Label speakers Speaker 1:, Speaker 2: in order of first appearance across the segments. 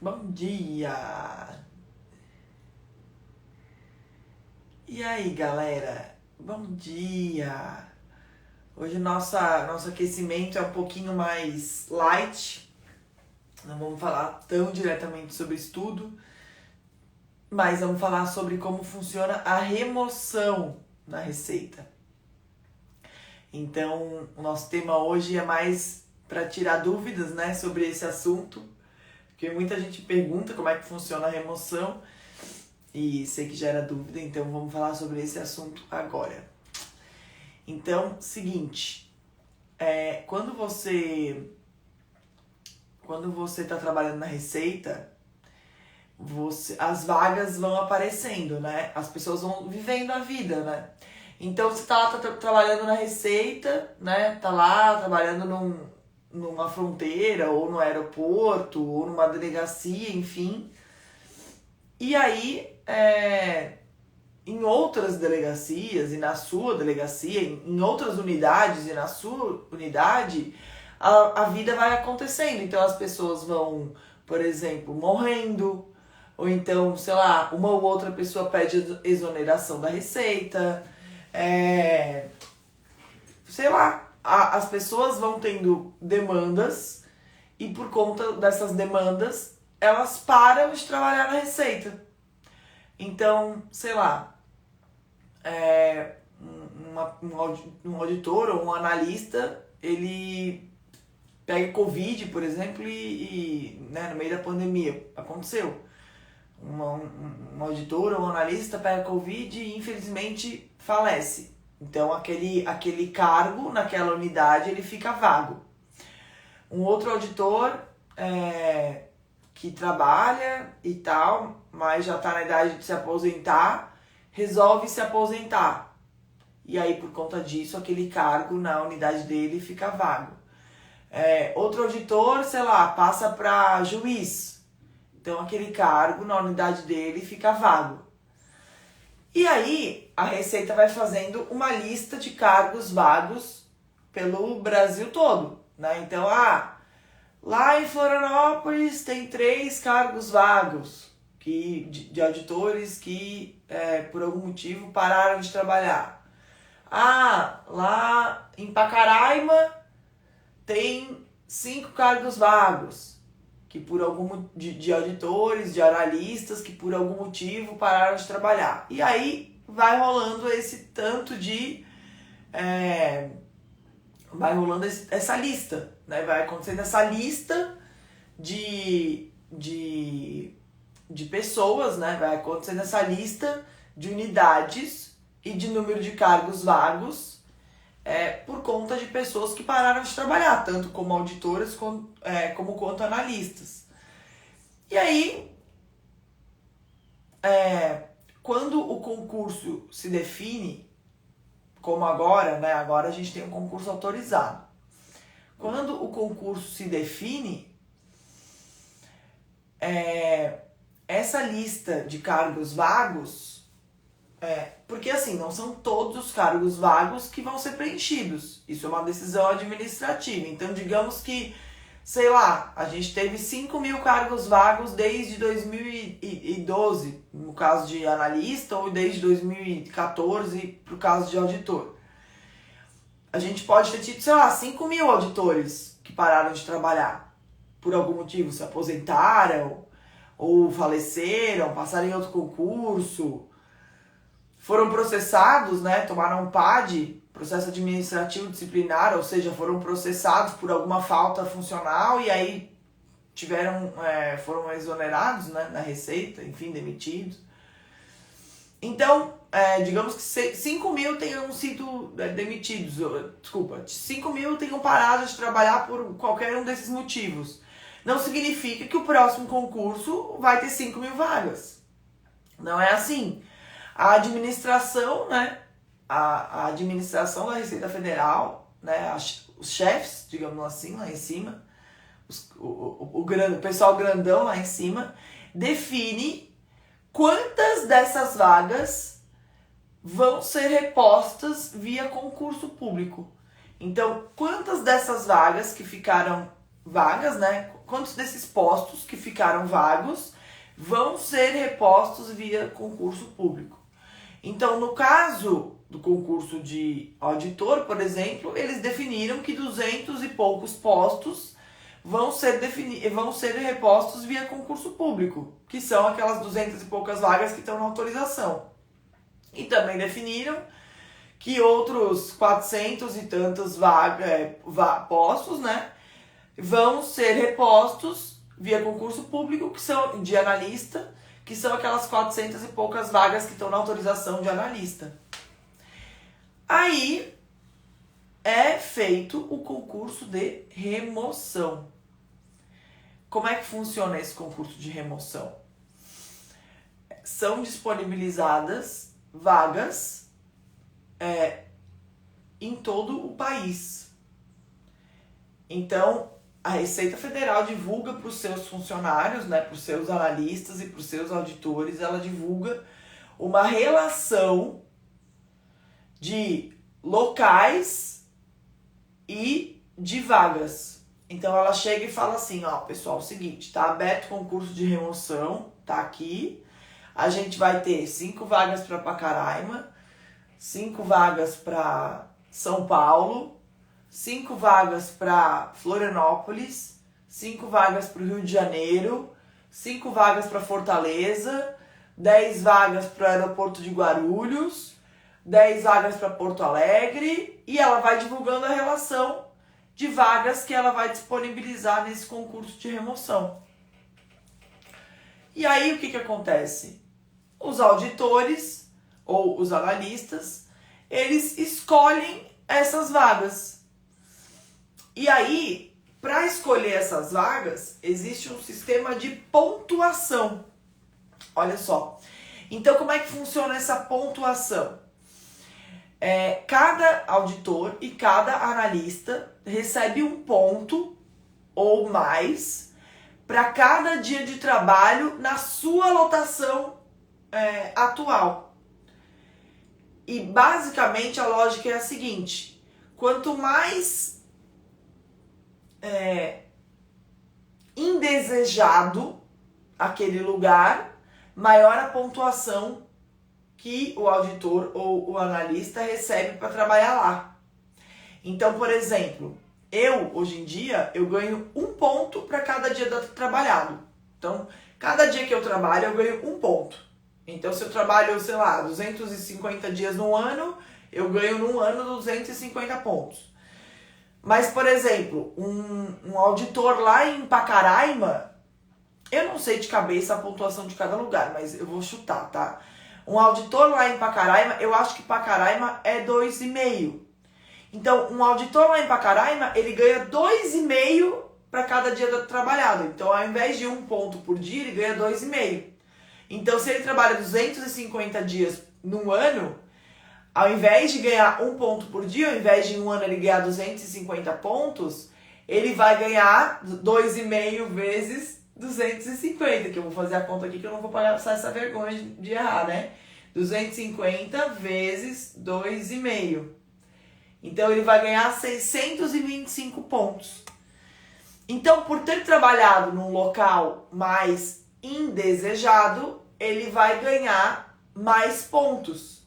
Speaker 1: Bom dia! E aí, galera? Bom dia! Hoje nosso aquecimento é um pouquinho mais light. Não vamos falar tão diretamente sobre estudo, mas vamos falar sobre como funciona a remoção na receita. Então, o nosso tema hoje é mais para tirar dúvidas, né, sobre esse assunto, porque muita gente pergunta como é que funciona a remoção e sei que gera dúvida, então vamos falar sobre esse assunto agora. Então, seguinte, quando você está trabalhando na receita, as vagas vão aparecendo, né? As pessoas vão vivendo a vida, né? Então você tá lá trabalhando na receita, né? Tá lá trabalhando numa fronteira, ou no aeroporto, ou numa delegacia, enfim. E aí, em outras delegacias e na sua delegacia, em outras unidades e na sua unidade, a vida vai acontecendo. Então as pessoas vão, por exemplo, morrendo, ou então, sei lá, uma ou outra pessoa pede exoneração da receita, sei lá, as pessoas vão tendo demandas e por conta dessas demandas elas param de trabalhar na receita. Então, sei lá, um auditor ou um analista, ele pega Covid, por exemplo, e né, no meio da pandemia, aconteceu. Um auditor ou um analista pega Covid e infelizmente falece. Então aquele cargo naquela unidade ele fica vago. Um outro auditor que trabalha e tal, mas já está na idade de se aposentar, resolve se aposentar. E aí, por conta disso, aquele cargo na unidade dele fica vago. Outro auditor, sei lá, passa para juiz. Então, aquele cargo na unidade dele fica vago. E aí, a Receita vai fazendo uma lista de cargos vagos pelo Brasil todo, né? Então, lá em Florianópolis tem 3 cargos vagos de auditores que, por algum motivo, pararam de trabalhar. Lá em Pacaraima tem 5 cargos vagos que por de auditores, de analistas que por algum motivo pararam de trabalhar. E aí vai rolando esse tanto de... vai rolando essa lista, né? Vai acontecendo essa lista de pessoas, né? Vai acontecendo essa lista de unidades e de número de cargos vagos por conta de pessoas que pararam de trabalhar, tanto como auditores como quanto analistas. E aí, quando o concurso se define, como agora, né? Agora a gente tem um concurso autorizado. Quando o concurso se define, essa lista de cargos vagos, porque assim, não são todos os cargos vagos que vão ser preenchidos. Isso é uma decisão administrativa. Então, digamos que, sei lá, a gente teve 5.000 cargos vagos desde 2012, no caso de analista, ou desde 2014, pro caso de auditor. A gente pode ter tido, sei lá, 5.000 auditores que pararam de trabalhar. Por algum motivo, se aposentaram, ou faleceram, passaram em outro concurso, foram processados, né, tomaram um PAD, processo administrativo disciplinar, ou seja, foram processados por alguma falta funcional e aí foram exonerados, né, na receita, enfim, demitidos. Então, digamos que 5.000 tenham sido demitidos, 5.000 tenham parado de trabalhar por qualquer um desses motivos. Não significa que o próximo concurso vai ter 5.000 vagas. Não é assim. A administração, né? A administração da Receita Federal, né? Os chefes, digamos assim, lá em cima, o pessoal grandão lá em cima, define quantas dessas vagas vão ser repostas via concurso público. Então, quantas dessas vagas que ficaram vagas, né? Quantos desses postos que ficaram vagos vão ser repostos via concurso público. Então, no caso do concurso de auditor, por exemplo, eles definiram que 200 e poucos postos vão ser repostos via concurso público, que são aquelas 200 e poucas vagas que estão na autorização. E também definiram que outros 400 e tantos postos, né, vão ser repostos via concurso público, que são de analista, que são aquelas 400 e poucas vagas que estão na autorização de analista. Aí é feito o concurso de remoção. Como é que funciona esse concurso de remoção? São disponibilizadas vagas em todo o país. Então, a Receita Federal divulga para os seus funcionários, né, para os seus analistas e para os seus auditores, ela divulga uma relação de locais e de vagas. Então ela chega e fala assim, ó, pessoal, é o seguinte, tá aberto o concurso de remoção, tá aqui. A gente vai ter 5 vagas para Pacaraima, 5 vagas para São Paulo, 5 vagas para Florianópolis, 5 vagas para o Rio de Janeiro, 5 vagas para Fortaleza, 10 vagas para o aeroporto de Guarulhos, 10 vagas para Porto Alegre, e ela vai divulgando a relação de vagas que ela vai disponibilizar nesse concurso de remoção. E aí o que acontece? Os auditores ou os analistas, eles escolhem essas vagas. E aí, para escolher essas vagas, existe um sistema de pontuação. Olha só. Então, como é que funciona essa pontuação? Cada auditor e cada analista recebe um ponto ou mais para cada dia de trabalho na sua lotação atual. E basicamente a lógica é a seguinte: quanto mais indesejado aquele lugar, maior a pontuação que o auditor ou o analista recebe para trabalhar lá. Então, por exemplo, hoje em dia, eu ganho 1 ponto para cada dia trabalhado. Então, cada dia que eu trabalho, eu ganho 1 ponto. Então, se eu trabalho, sei lá, 250 dias no ano, eu ganho num ano 250 pontos. Mas, por exemplo, um auditor lá em Pacaraima, eu não sei de cabeça a pontuação de cada lugar, mas eu vou chutar, tá? Um auditor lá em Pacaraima, eu acho que Pacaraima é 2,5. Então, um auditor lá em Pacaraima, ele ganha 2,5 para cada dia trabalhado. Então, ao invés de 1 ponto por dia, ele ganha 2,5. Então, se ele trabalha 250 dias num ano, ao invés de ganhar 1 ponto por dia, ao invés de em um ano ele ganhar 250 pontos, ele vai ganhar 2,5 vezes 250, que eu vou fazer a conta aqui que eu não vou passar essa vergonha de errar, né? 250 vezes 2,5. Então, ele vai ganhar 625 pontos. Então, por ter trabalhado num local mais indesejado, ele vai ganhar mais pontos.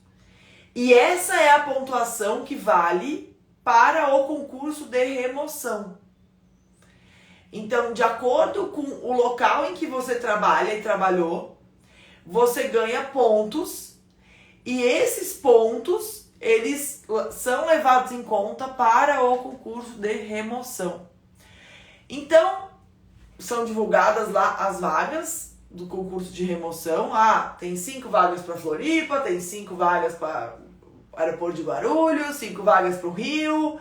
Speaker 1: E essa é a pontuação que vale para o concurso de remoção. Então, de acordo com o local em que você trabalha e trabalhou, você ganha pontos, e esses pontos, eles são levados em conta para o concurso de remoção. Então, são divulgadas lá as vagas do concurso de remoção. Tem 5 vagas para Floripa, tem 5 vagas para o aeroporto de Guarulhos, 5 vagas para o Rio,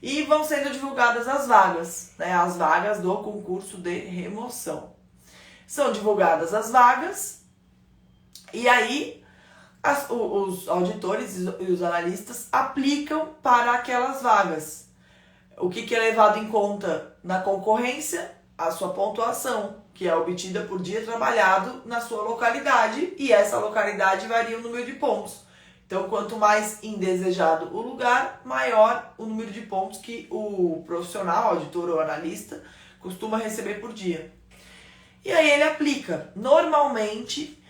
Speaker 1: e vão sendo divulgadas as vagas, né? As vagas do concurso de remoção. São divulgadas as vagas, e aí os auditores e os analistas aplicam para aquelas vagas. O que é levado em conta na concorrência? A sua pontuação, que é obtida por dia trabalhado na sua localidade, e essa localidade varia o número de pontos. Então, quanto mais indesejado o lugar, maior o número de pontos que o profissional, auditor ou analista, costuma receber por dia. E aí ele aplica. Normalmente,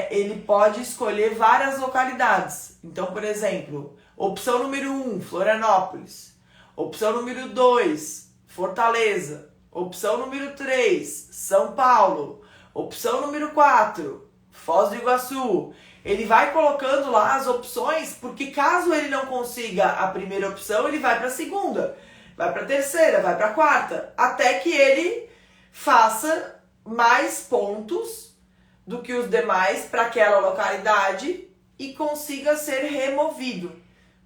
Speaker 1: ele pode escolher várias localidades. Então, por exemplo, opção número 1, Florianópolis. Opção número 2, Fortaleza. Opção número 3, São Paulo. Opção número 4, Foz do Iguaçu. Ele vai colocando lá as opções, porque caso ele não consiga a primeira opção, ele vai para a segunda, vai para a terceira, vai para a quarta, até que ele faça mais pontos do que os demais para aquela localidade e consiga ser removido,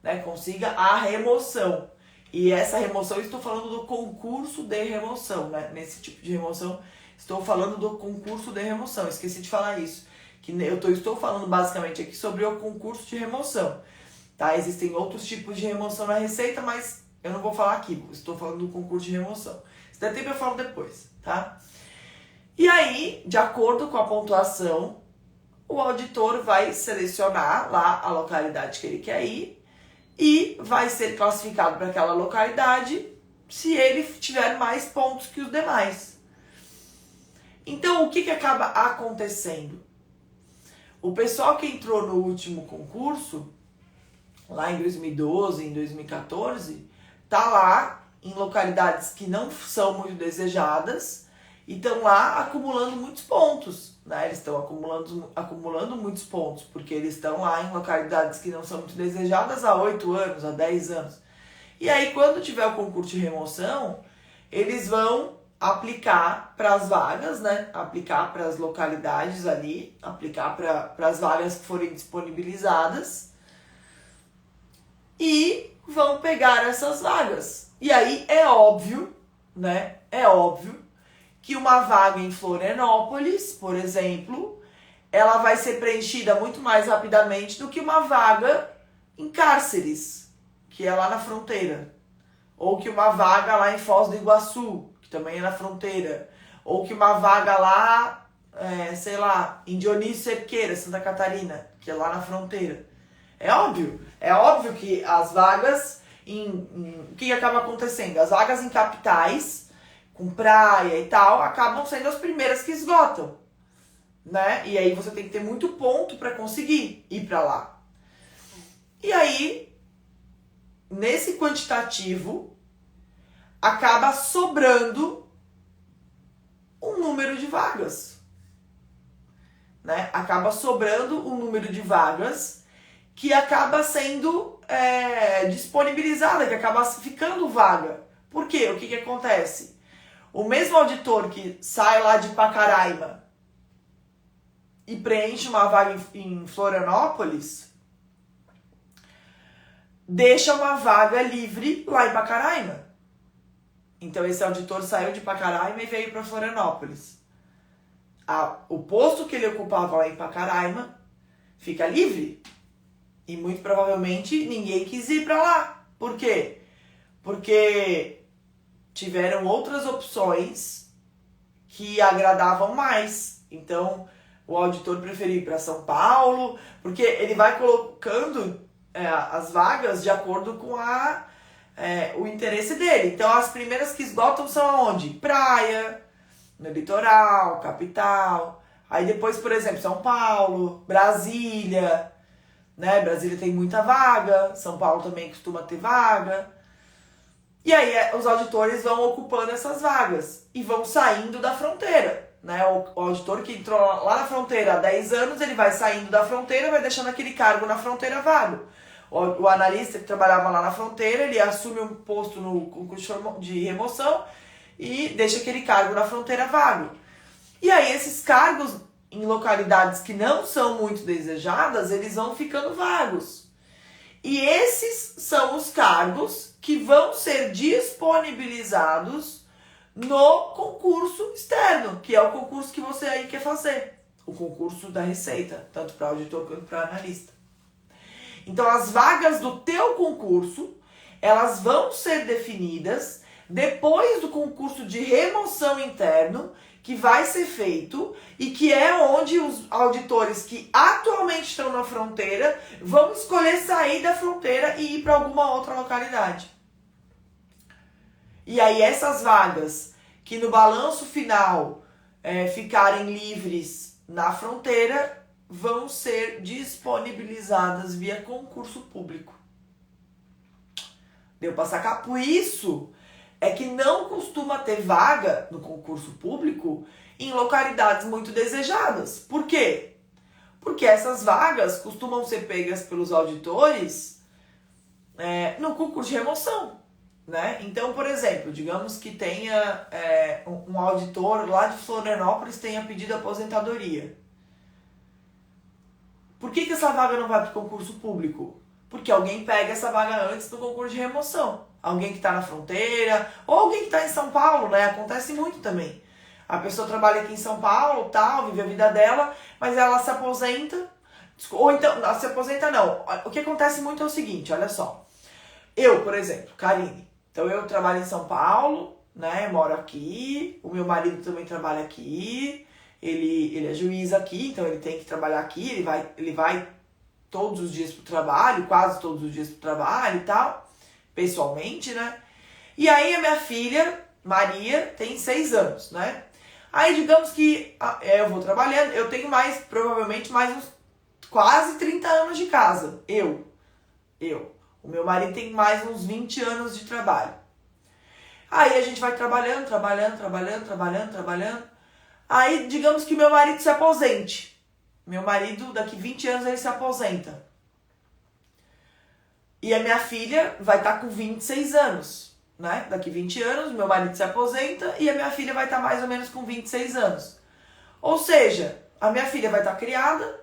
Speaker 1: né? Consiga a remoção. E essa remoção, estou falando do concurso de remoção, né? Nesse tipo de remoção, estou falando do concurso de remoção. Esqueci de falar isso. Que estou falando basicamente aqui sobre o concurso de remoção. Tá? Existem outros tipos de remoção na Receita, mas eu não vou falar aqui. Estou falando do concurso de remoção. Se der tempo eu falo depois, tá? E aí, de acordo com a pontuação, o auditor vai selecionar lá a localidade que ele quer ir e vai ser classificado para aquela localidade se ele tiver mais pontos que os demais. Então, o que acaba acontecendo? O pessoal que entrou no último concurso, lá em 2012, em 2014, tá lá em localidades que não são muito desejadas e estão lá acumulando muitos pontos, né? Eles estão acumulando muitos pontos, porque eles estão lá em localidades que não são muito desejadas há 8 anos, há 10 anos. E aí, quando tiver o concurso de remoção, eles vão aplicar para as vagas, né? Aplicar para as localidades ali, aplicar para as vagas que forem disponibilizadas e vão pegar essas vagas. E aí é óbvio, né? É óbvio que uma vaga em Florianópolis, por exemplo, ela vai ser preenchida muito mais rapidamente do que uma vaga em Cárceres, que é lá na fronteira, ou que uma vaga lá em Foz do Iguaçu, que também é na fronteira, ou que uma vaga lá, sei lá, em Dionísio Cerqueira, Santa Catarina, que é lá na fronteira. É óbvio que as vagas, o que acaba acontecendo? As vagas em capitais, com praia e tal, acabam sendo as primeiras que esgotam, né? E aí você tem que ter muito ponto para conseguir ir para lá. E aí, nesse quantitativo, acaba sobrando um número de vagas, né? Acaba sobrando um número de vagas que acaba sendo disponibilizada, que acaba ficando vaga. Por quê? O que acontece? O mesmo auditor que sai lá de Pacaraima e preenche uma vaga em Florianópolis, deixa uma vaga livre lá em Pacaraima. Então esse auditor saiu de Pacaraima e veio para Florianópolis. O posto que ele ocupava lá em Pacaraima fica livre. E muito provavelmente ninguém quis ir para lá. Por quê? Porque tiveram outras opções que agradavam mais. Então o auditor preferiu ir para São Paulo, porque ele vai colocando as vagas de acordo com o interesse dele. Então as primeiras que esgotam são aonde? Praia, no litoral, capital. Aí depois, por exemplo, São Paulo, Brasília, né? Brasília tem muita vaga, São Paulo também costuma ter vaga. E aí os auditores vão ocupando essas vagas e vão saindo da fronteira, né? O auditor que entrou lá na fronteira há 10 anos, ele vai saindo da fronteira, vai deixando aquele cargo na fronteira vago. O analista que trabalhava lá na fronteira, ele assume um posto no concurso de remoção e deixa aquele cargo na fronteira vago. E aí esses cargos em localidades que não são muito desejadas, eles vão ficando vagos. E esses são os cargos que vão ser disponibilizados no concurso externo, que é o concurso que você aí quer fazer. O concurso da Receita, tanto para auditor quanto para analista. Então as vagas do teu concurso, elas vão ser definidas depois do concurso de remoção interno, que vai ser feito e que é onde os auditores que atualmente estão na fronteira vão escolher sair da fronteira e ir para alguma outra localidade. E aí essas vagas que no balanço final ficarem livres na fronteira vão ser disponibilizadas via concurso público. Deu para sacar? Por isso é que não costuma ter vaga no concurso público em localidades muito desejadas. Por quê? Porque essas vagas costumam ser pegas pelos auditores no concurso de remoção, né? Então, por exemplo, digamos que tenha um auditor lá de Florianópolis tenha pedido aposentadoria. Por que essa vaga não vai para o concurso público? Porque alguém pega essa vaga antes do concurso de remoção. Alguém que está na fronteira, ou alguém que está em São Paulo, né? Acontece muito também. A pessoa trabalha aqui em São Paulo, tal, vive a vida dela, mas ela se aposenta, ou então, não, se aposenta não. O que acontece muito é o seguinte, olha só. Eu, por exemplo, Karine, então eu trabalho em São Paulo, né, moro aqui, o meu marido também trabalha aqui, ele é juiz aqui, então ele tem que trabalhar aqui, ele vai todos os dias pro trabalho, quase todos os dias pro trabalho e tal, pessoalmente, né. E aí a minha filha, Maria, tem 6 anos, né. Aí digamos que eu vou trabalhando, eu tenho provavelmente mais uns quase 30 anos de casa, eu. O meu marido tem mais uns 20 anos de trabalho. Aí a gente vai trabalhando. Aí digamos que meu marido se aposente. Meu marido, daqui 20 anos, ele se aposenta. E a minha filha vai estar com 26 anos, né? Daqui 20 anos, meu marido se aposenta e a minha filha vai estar mais ou menos com 26 anos. Ou seja, a minha filha vai estar criada,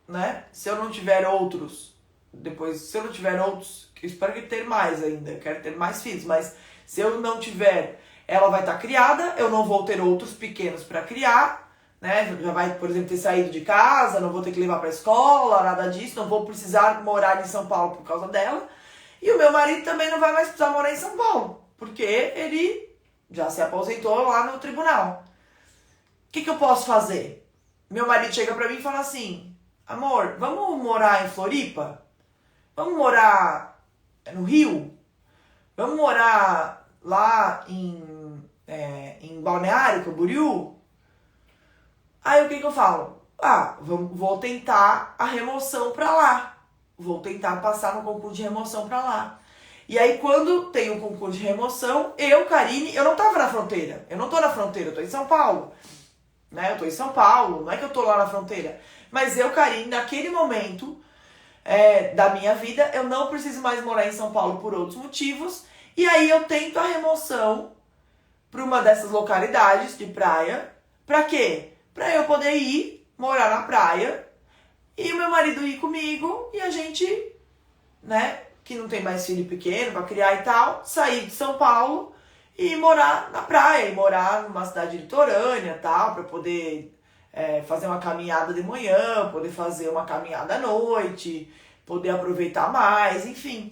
Speaker 1: né? Se eu não tiver outros, que eu espero que ter mais ainda, eu quero ter mais filhos, mas se eu não tiver, ela vai estar criada, eu não vou ter outros pequenos para criar, né? Já vai, por exemplo, ter saído de casa, não vou ter que levar para escola, nada disso, não vou precisar morar em São Paulo por causa dela. E o meu marido também não vai mais precisar morar em São Paulo, porque ele já se aposentou lá no tribunal. O que eu posso fazer? Meu marido chega pra mim e fala assim, amor, vamos morar em Floripa? Vamos morar no Rio? Vamos morar lá em Balneário Camboriú? Aí o que eu falo? Vou tentar a remoção pra lá. Vou tentar passar no concurso de remoção pra lá. E aí quando tem o concurso de remoção, Karine, eu não tava na fronteira. Eu não tô na fronteira, eu tô em São Paulo. Né? Eu tô em São Paulo, não é que eu tô lá na fronteira. Mas Karine, naquele momento da minha vida, eu não preciso mais morar em São Paulo por outros motivos. E aí eu tento a remoção para uma dessas localidades de praia. Pra quê? Pra eu poder ir morar na praia e o meu marido ir comigo e a gente, né, que não tem mais filho pequeno pra criar e tal, sair de São Paulo e morar na praia, e morar numa cidade litorânea e tal, pra poder fazer uma caminhada de manhã, poder fazer uma caminhada à noite, poder aproveitar mais, enfim.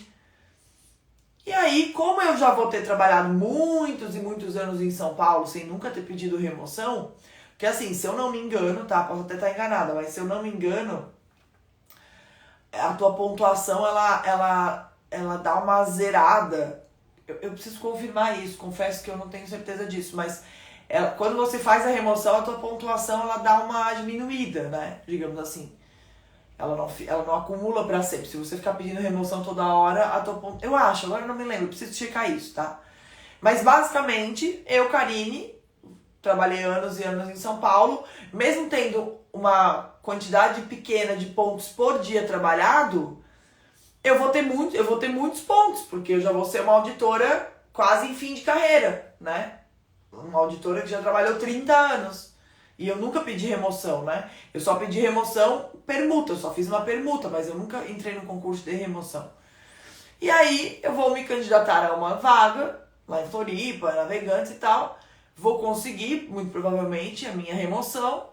Speaker 1: E aí, como eu já vou ter trabalhado muitos e muitos anos em São Paulo sem nunca ter pedido remoção, porque assim, se eu não me engano, tá? Posso até estar enganada, mas se eu não me engano, a tua pontuação, ela dá uma zerada. Eu preciso confirmar isso, confesso que eu não tenho certeza disso, mas quando você faz a remoção, a tua pontuação, ela dá uma diminuída, né? Digamos assim. Ela não acumula pra sempre. Se você ficar pedindo remoção toda hora, a tua pontuação... Eu acho, agora eu não me lembro, eu preciso checar isso, tá? Mas basicamente, Karine, trabalhei anos e anos em São Paulo, mesmo tendo uma quantidade pequena de pontos por dia trabalhado, eu vou ter muitos pontos, porque eu já vou ser uma auditora quase em fim de carreira, né? Uma auditora que já trabalhou 30 anos. E eu nunca pedi remoção, né? Eu só pedi remoção permuta, eu só fiz uma permuta, mas eu nunca entrei no concurso de remoção. E aí eu vou me candidatar a uma vaga, lá em Floripa, Navegantes e tal, vou conseguir, muito provavelmente, a minha remoção,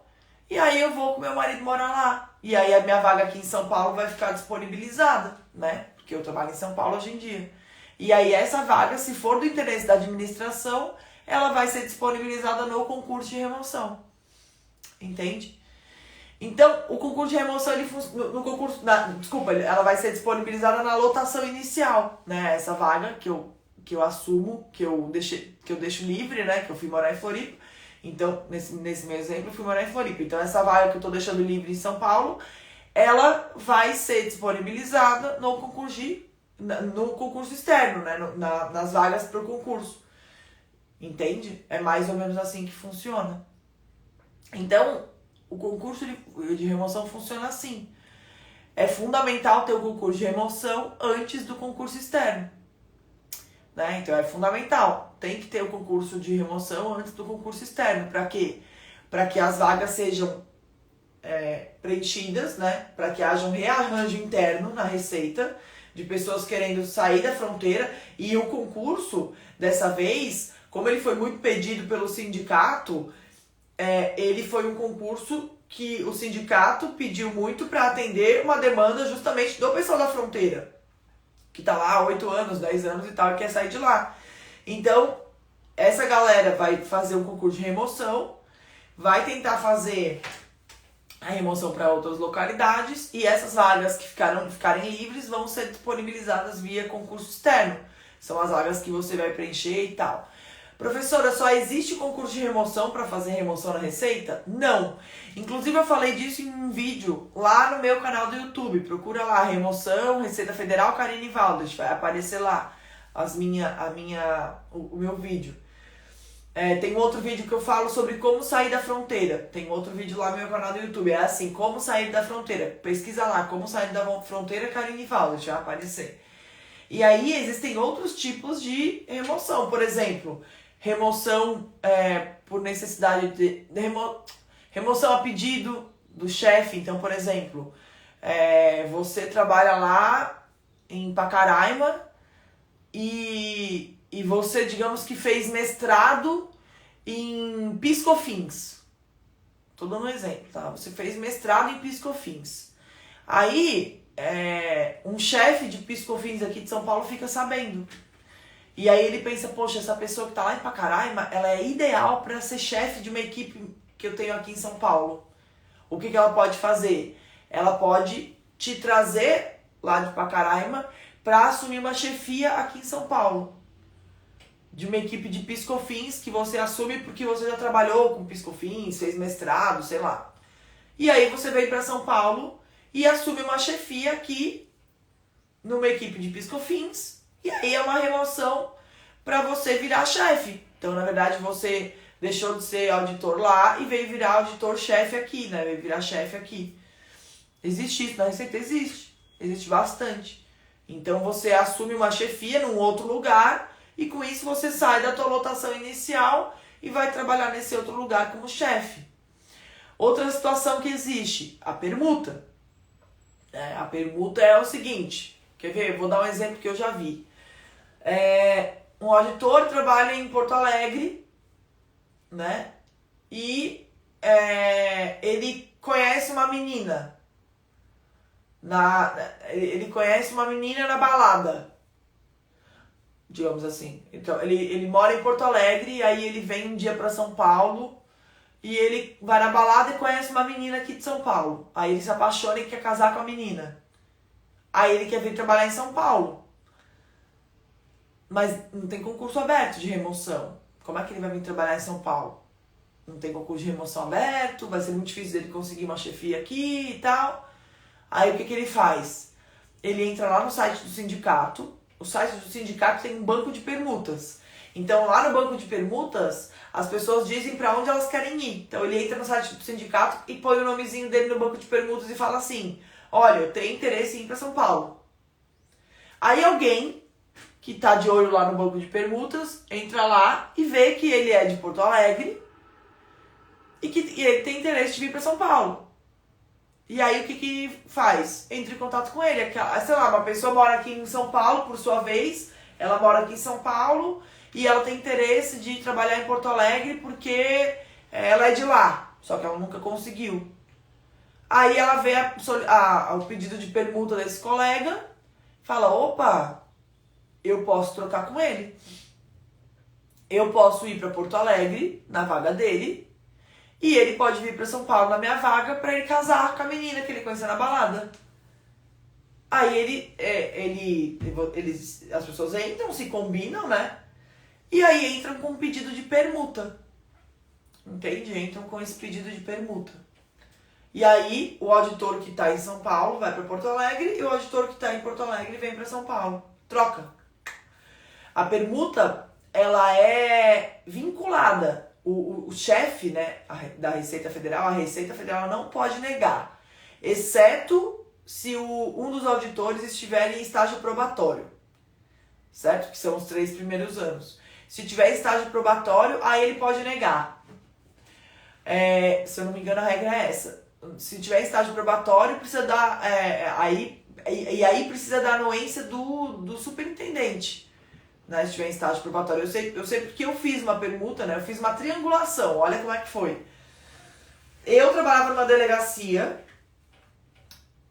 Speaker 1: e aí eu vou com meu marido morar lá. E aí a minha vaga aqui em São Paulo vai ficar disponibilizada, né? Porque eu trabalho em São Paulo hoje em dia. E aí essa vaga, se for do interesse da administração, ela vai ser disponibilizada no concurso de remoção. Entende? Então, o concurso de remoção, ela vai ser disponibilizada na lotação inicial, né? Essa vaga que eu que eu assumo, que eu deixo livre, né? Que eu fui morar em Floripa. Então, nesse meu exemplo, eu fui morar em Floripa. Então, essa vaga que eu tô deixando livre em São Paulo, ela vai ser disponibilizada no concurso externo, né? Nas vagas para o concurso. Entende? É mais ou menos assim que funciona. Então, o concurso de remoção funciona assim. É fundamental ter o concurso de remoção antes do concurso externo. Né? Então, é fundamental. Tem que ter o concurso de remoção antes do concurso externo. Para quê? Para que as vagas sejam preenchidas, né? Para que haja um rearranjo interno na Receita de pessoas querendo sair da fronteira. E o concurso, dessa vez, como ele foi muito pedido pelo sindicato, ele foi um concurso que o sindicato pediu muito para atender uma demanda justamente do pessoal da fronteira, que tá lá há 8 anos, 10 anos e tal, e quer sair de lá. Então, essa galera vai fazer um concurso de remoção, vai tentar fazer a remoção para outras localidades, e essas vagas que ficarem livres vão ser disponibilizadas via concurso externo. São as vagas que você vai preencher e tal. Professora, só existe concurso de remoção para fazer remoção na Receita? Não. Inclusive eu falei disso em um vídeo lá no meu canal do YouTube. Procura lá, remoção, Receita Federal, Karine Valdes. Vai aparecer lá o meu vídeo. Tem um outro vídeo que eu falo sobre como sair da fronteira. Tem outro vídeo lá no meu canal do YouTube. É assim, como sair da fronteira. Pesquisa lá, como sair da fronteira, Karine Valdes. Vai aparecer. E aí existem outros tipos de remoção. Por exemplo, remoção por necessidade de remoção a pedido do chefe. Então, por exemplo, você trabalha lá em Pacaraima e você, digamos que fez mestrado em PiscoFins. Tô dando um exemplo, tá? Você fez mestrado em PiscoFins. Aí, um chefe de PiscoFins aqui de São Paulo fica sabendo. E aí ele pensa, poxa, essa pessoa que tá lá em Pacaraima, ela é ideal para ser chefe de uma equipe que eu tenho aqui em São Paulo. O que ela pode fazer? Ela pode te trazer lá de Pacaraima para assumir uma chefia aqui em São Paulo. De uma equipe de PiscoFins que você assume porque você já trabalhou com PiscoFins, fez mestrado, sei lá. E aí você vem para São Paulo e assume uma chefia aqui numa equipe de PiscoFins. E aí é uma remoção para você virar chefe. Então, na verdade, você deixou de ser auditor lá e veio virar auditor-chefe aqui, né? Veio virar chefe aqui. Existe isso, na Receita existe. Existe bastante. Então, você assume uma chefia num outro lugar e com isso você sai da tua lotação inicial e vai trabalhar nesse outro lugar como chefe. Outra situação que existe, a permuta. A permuta é o seguinte, quer ver? Vou dar um exemplo que eu já vi. Um auditor trabalha em Porto Alegre, né? E ele conhece uma menina. Ele conhece uma menina na balada, digamos assim. Então, ele mora em Porto Alegre e aí ele vem um dia para São Paulo e ele vai na balada e conhece uma menina aqui de São Paulo. Aí ele se apaixona e quer casar com a menina. Aí ele quer vir trabalhar em São Paulo. Mas não tem concurso aberto de remoção. Como é que ele vai vir trabalhar em São Paulo? Não tem concurso de remoção aberto, vai ser muito difícil dele conseguir uma chefia aqui e tal. Aí o que ele faz? Ele entra lá no site do sindicato. O site do sindicato tem um banco de permutas. Então lá no banco de permutas, as pessoas dizem para onde elas querem ir. Então ele entra no site do sindicato e põe o nomezinho dele no banco de permutas e fala assim: olha, eu tenho interesse em ir para São Paulo. Aí alguém que tá de olho lá no banco de permutas entra lá e vê que ele é de Porto Alegre e que ele tem interesse de vir para São Paulo. E aí o que faz? Entra em contato com ele. Sei lá, uma pessoa mora aqui em São Paulo, por sua vez, ela mora aqui em São Paulo e ela tem interesse de trabalhar em Porto Alegre porque ela é de lá, só que ela nunca conseguiu. Aí ela vê o pedido de permuta desse colega, fala, opa, eu posso trocar com ele. Eu posso ir para Porto Alegre, na vaga dele, e ele pode vir para São Paulo na minha vaga para ele casar com a menina que ele conheceu na balada. Aí as pessoas entram, se combinam, né? E aí entram com um pedido de permuta. Entende? Entram com esse pedido de permuta. E aí o auditor que está em São Paulo vai para Porto Alegre e o auditor que está em Porto Alegre vem para São Paulo. Troca. A permuta, ela é vinculada. O chefe, né, da Receita Federal, a Receita Federal não pode negar, exceto se um dos auditores estiver em estágio probatório, certo? Que são os 3 primeiros anos. Se tiver estágio probatório, aí ele pode negar. Se eu não me engano, a regra é essa. Se tiver estágio probatório, precisa dar. Aí precisa da anuência do superintendente. Né, se tiver em estágio probatório. Eu sei porque eu fiz uma permuta, né? Eu fiz uma triangulação. Olha como é que foi. Eu trabalhava numa delegacia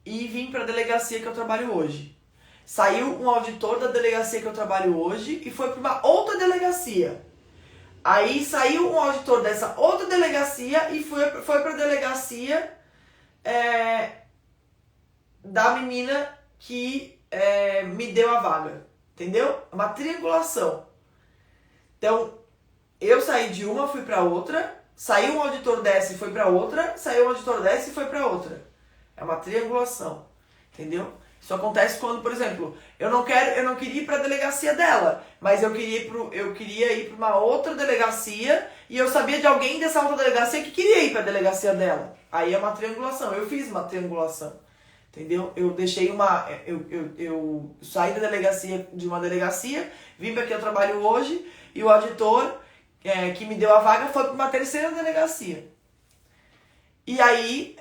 Speaker 1: e vim para a delegacia que eu trabalho hoje. Saiu um auditor da delegacia que eu trabalho hoje e foi para uma outra delegacia. Aí saiu um auditor dessa outra delegacia e foi para a delegacia da menina que me deu a vaga. Entendeu? É uma triangulação. Então, eu saí de uma, fui para outra, saiu um auditor dessa e foi para outra, saiu um auditor dessa e foi para outra. É uma triangulação. Entendeu? Isso acontece quando, por exemplo, eu não queria ir para a delegacia dela, mas eu queria ir para uma outra delegacia e eu sabia de alguém dessa outra delegacia que queria ir para a delegacia dela. Aí é uma triangulação. Eu fiz uma triangulação. Entendeu? Eu deixei eu saí de uma delegacia, vim para que eu trabalho hoje e o auditor que me deu a vaga foi para uma terceira delegacia. E aí,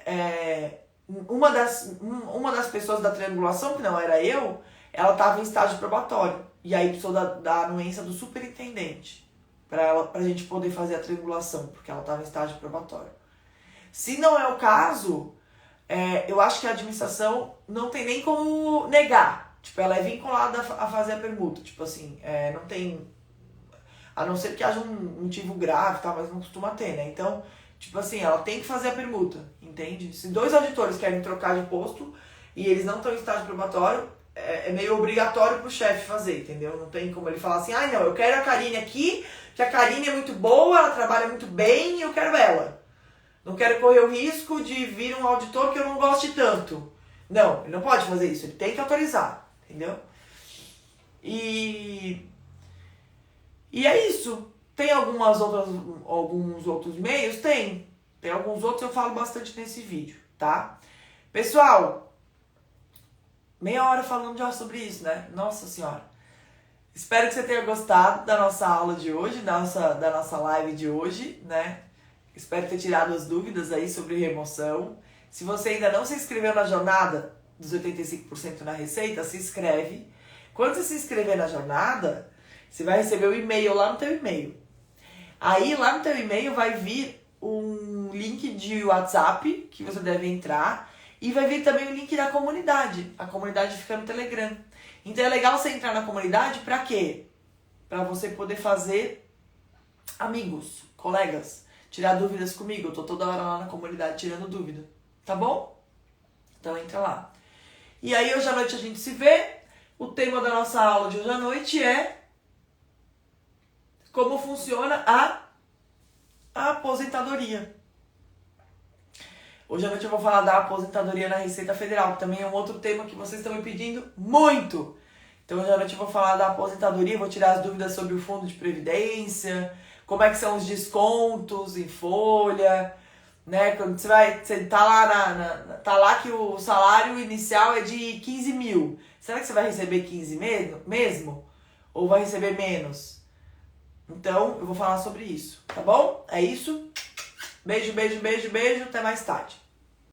Speaker 1: uma das pessoas da triangulação, que não era eu, ela estava em estágio probatório. E aí precisou da anuência do superintendente para a gente poder fazer a triangulação, porque ela estava em estágio probatório. Se não é o caso, eu acho que a administração não tem nem como negar. Tipo, ela é vinculada a fazer a permuta. Tipo assim, não tem... A não ser que haja um motivo grave, tá? Mas não costuma ter, né? Então, tipo assim, ela tem que fazer a permuta, entende? Se 2 auditores querem trocar de posto e eles não estão em estágio probatório, é meio obrigatório pro chefe fazer, entendeu? Não tem como ele falar assim, não, eu quero a Karine aqui, que a Karine é muito boa, ela trabalha muito bem e eu quero ela. Não quero correr o risco de vir um auditor que eu não goste tanto. Não, ele não pode fazer isso, ele tem que autorizar, entendeu? E é isso. Tem alguns outros meios? Tem. Tem alguns outros, eu falo bastante nesse vídeo, tá? Pessoal, meia hora falando já sobre isso, né? Nossa Senhora. Espero que você tenha gostado da nossa aula de hoje, da nossa live de hoje, né? Espero ter tirado as dúvidas aí sobre remoção. Se você ainda não se inscreveu na jornada dos 85% na Receita, se inscreve. Quando você se inscrever na jornada, você vai receber o e-mail lá no teu e-mail. Aí lá no teu e-mail vai vir um link de WhatsApp que você deve entrar e vai vir também o link da comunidade. A comunidade fica no Telegram. Então é legal você entrar na comunidade pra quê? Pra você poder fazer amigos, colegas. Tirar dúvidas comigo, eu tô toda hora lá na comunidade tirando dúvida, tá bom? Então entra lá. E aí hoje à noite a gente se vê. O tema da nossa aula de hoje à noite é como funciona a aposentadoria. Hoje à noite eu vou falar da aposentadoria na Receita Federal, que também é um outro tema que vocês estão me pedindo muito. Então hoje à noite eu vou falar da aposentadoria, vou tirar as dúvidas sobre o fundo de previdência, como é que são os descontos em folha, né? Quando você tá lá tá lá que o salário inicial é de 15 mil. Será que você vai receber 15 mesmo? Ou vai receber menos? Então, eu vou falar sobre isso, tá bom? É isso. Beijo, beijo, beijo, beijo. Até mais tarde.